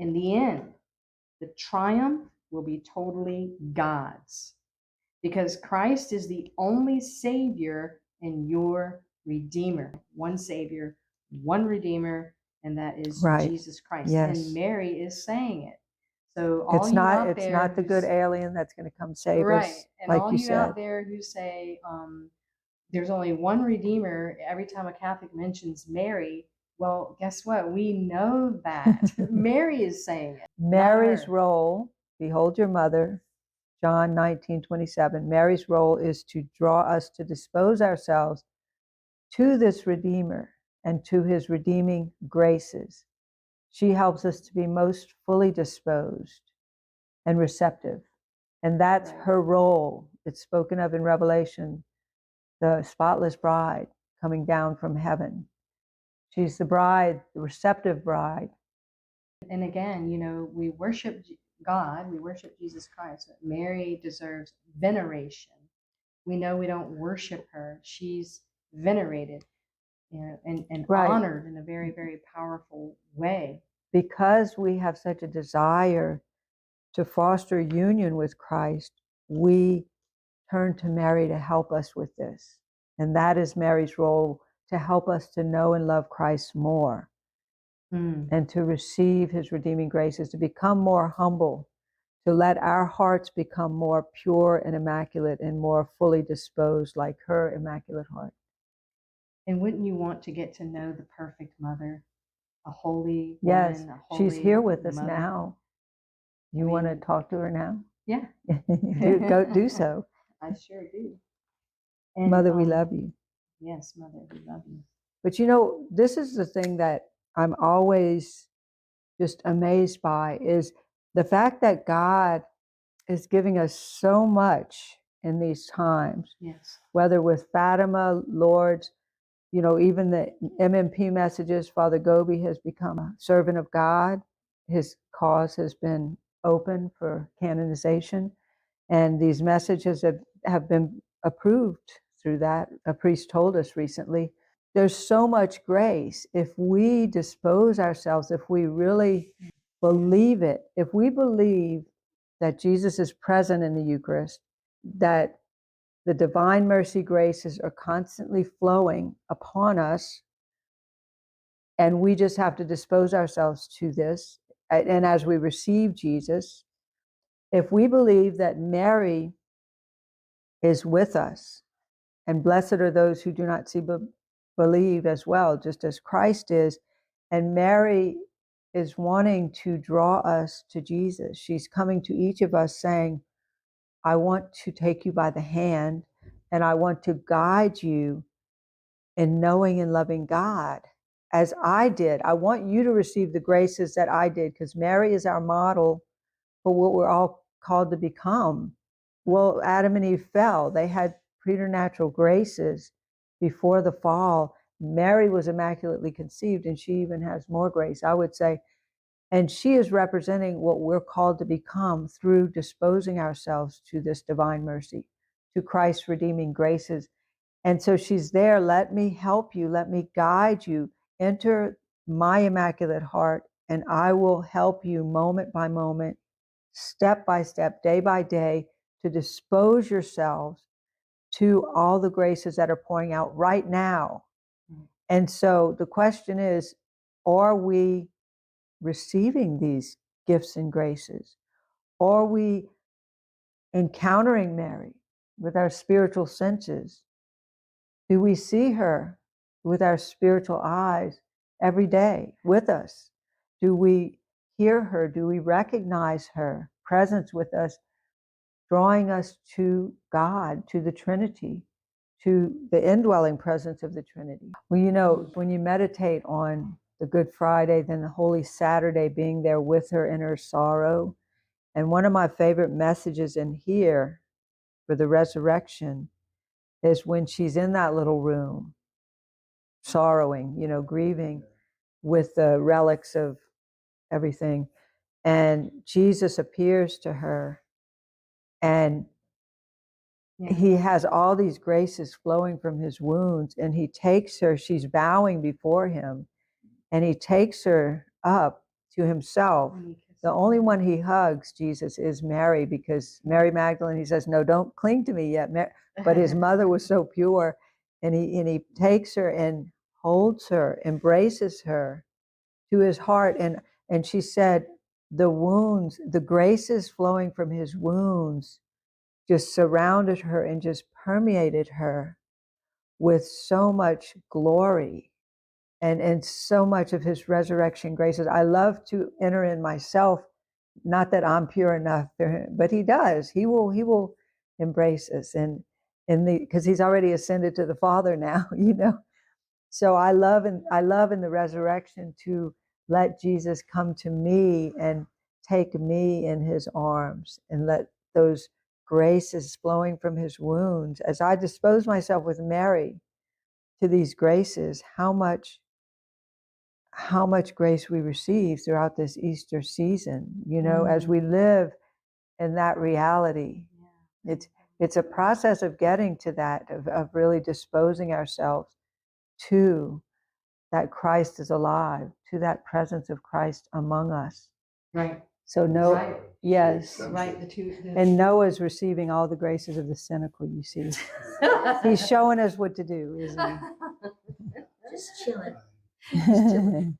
In the end, the triumph will be totally God's, because Christ is the only Savior and your Redeemer. One Savior, one Redeemer, and that is Right. Jesus Christ. Yes. And Mary is saying it. So all It's you not, out it's there not the good alien that's going to come save right, us, and like all you you said. out there who say there's only one Redeemer, every time a Catholic mentions Mary, well, guess what? We know that. Mary is saying it. Mary's role, behold your mother, John 19:27. Mary's role is to draw us to dispose ourselves to this Redeemer and to his redeeming graces. She helps us to be most fully disposed and receptive. And that's Right. her role. It's spoken of in Revelation, the spotless bride coming down from heaven. She's the bride, the receptive bride. And again, you know, we worship God, we worship Jesus Christ. Mary deserves veneration. We know we don't worship her. She's venerated, you know, and Right. honored in a very, very powerful way. Because we have such a desire to foster union with Christ, we turn to Mary to help us with this. And that is Mary's role, to help us to know and love Christ more and to receive his redeeming graces, to become more humble, to let our hearts become more pure and immaculate and more fully disposed like her immaculate heart. And wouldn't you want to get to know the perfect mother, a holy Yes, woman, a holy she's here with us mother? now. You want to talk to her now? Yeah. do so. I sure do. And, Mother, we love you. Yes, Mother, we love you. But you know, this is the thing that I'm always just amazed by, is the fact that God is giving us so much in these times. Yes. Whether with Fatima, Lourdes, you know, even the MMP messages, Father Gobi has become a servant of God. His cause has been open for canonization. And these messages have been approved through that. A priest told us recently, there's so much grace if we dispose ourselves, if we really believe it, if we believe that Jesus is present in the Eucharist, that the divine mercy graces are constantly flowing upon us, and we just have to dispose ourselves to this. And as we receive Jesus, if we believe that Mary is with us, and blessed are those who do not see but believe as well, just as Christ is, and Mary is wanting to draw us to Jesus. She's coming to each of us saying, I want to take you by the hand, and I want to guide you in knowing and loving God as I did. I want you to receive the graces that I did, because Mary is our model for what we're all called to become. Well, Adam and Eve fell. They had preternatural graces before the fall. Mary was immaculately conceived, and she even has more grace, I would say. And she is representing what we're called to become through disposing ourselves to this divine mercy, to Christ's redeeming graces. And so she's there. Let me help you. Let me guide you. Enter my immaculate heart, and I will help you moment by moment, step by step, day by day, to dispose yourselves to all the graces that are pouring out right now. And so the question is, are we receiving these gifts and graces? Are we encountering Mary with our spiritual senses? Do we see her with our spiritual eyes every day with us? Do we hear her? Do we recognize her presence with us, drawing us to God, to the Trinity, to the indwelling presence of the Trinity? Well, you know, when you meditate on the Good Friday, then the Holy Saturday, being there with her in her sorrow. And one of my favorite messages in here for the resurrection is when she's in that little room, sorrowing, you know, grieving with the relics of everything. And Jesus appears to her, and he has all these graces flowing from his wounds, and he takes her, she's bowing before him, and he takes her up to himself. The only one he hugs, Jesus, is Mary, because Mary Magdalene, he says, no, don't cling to me yet. But his mother was so pure, and he takes her and holds her, embraces her to his heart. And she said, the wounds, the graces flowing from his wounds just surrounded her and just permeated her with so much glory. And so much of his resurrection graces. I love to enter in myself, not that I'm pure enough, but he does. He will embrace us, and because he's already ascended to the Father now, you know. So I love in the resurrection to let Jesus come to me and take me in his arms, and let those graces flowing from his wounds, as I dispose myself with Mary to these graces, how much grace we receive throughout this Easter season, you know, as we live in that reality. It's a process of getting to that, of really disposing ourselves to that Christ is alive, to that presence of Christ among us. Right. So yes. Right. And Noah's receiving all the graces of the cynical, you see. He's showing us what to do, isn't he? Just chilling. Just chilling.